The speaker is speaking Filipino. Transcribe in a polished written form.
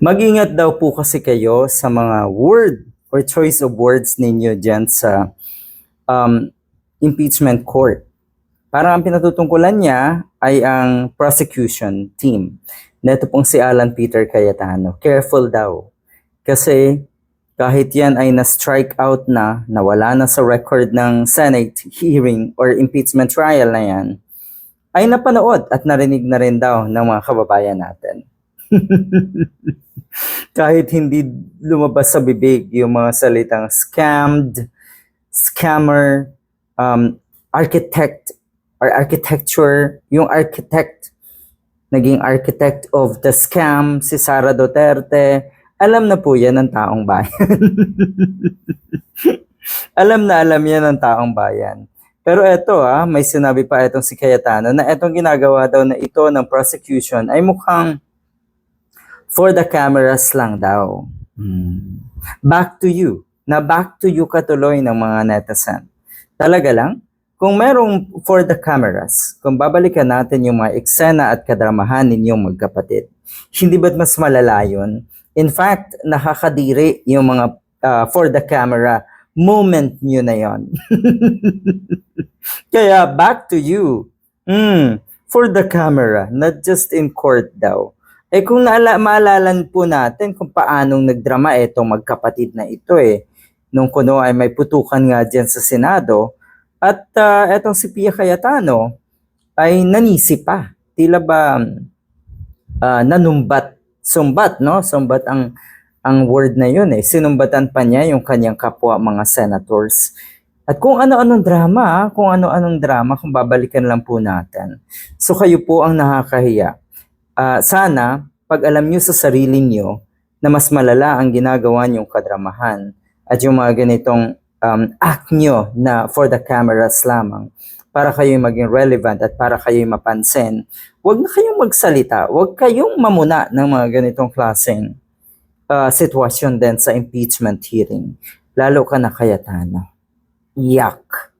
Mag-ingat daw po kasi kayo sa mga word or choice of words ninyo dyan sa um, impeachment court. Parang ang pinatutungkulan niya ay ang prosecution team. Neto pong si Alan Peter Cayetano. Careful daw. Kasi kahit yan ay na-strike out na, nawala na sa record ng Senate hearing or impeachment trial na yan, ay napanood at narinig na rin daw ng mga kababayan natin. Kahit hindi lumabas sa bibig yung mga salitang scammed, scammer, architect, or architecture, yung architect, naging architect of the scam, si Sara Duterte, alam na po yan ng taong bayan. Alam na alam yan ng taong bayan. Pero eto may sinabi pa itong si Cayetano na etong ginagawa daw na ito ng prosecution ay mukhang for the cameras lang daw. Back to you. Na back to you katuloy ng mga netizen. Talaga lang, kung merong for the cameras, kung babalikan natin yung mga eksena at kadramahan ninyong magkapatid, hindi ba't mas malala yun? In fact, nakakadiri yung mga for the camera moment nyo na yon. Kaya back to you. For the camera, not just in court daw. Kung maalalan po natin kung paanong nagdrama itong magkapatid na ito nung kuno ay may putukan nga dyan sa Senado at etong si Pia Cayetano ay nanisi pa. Tila ba nanumbat, sumbat, no? Sumbat ang word na yun Sinumbatan pa niya yung kanyang kapwa mga senators. At kung ano-anong drama, kung babalikan lang po natin. So kayo po ang nakakahiya. Sana, pag alam nyo sa sarili nyo na mas malala ang ginagawa nyong kadramahan at yung mga ganitong act nyo na for the cameras lamang, para kayo maging relevant at para kayo mapansin, huwag na kayong magsalita, huwag kayong mamuna ng mga ganitong klaseng sitwasyon din sa impeachment hearing. Lalo ka na Cayetano. Yak!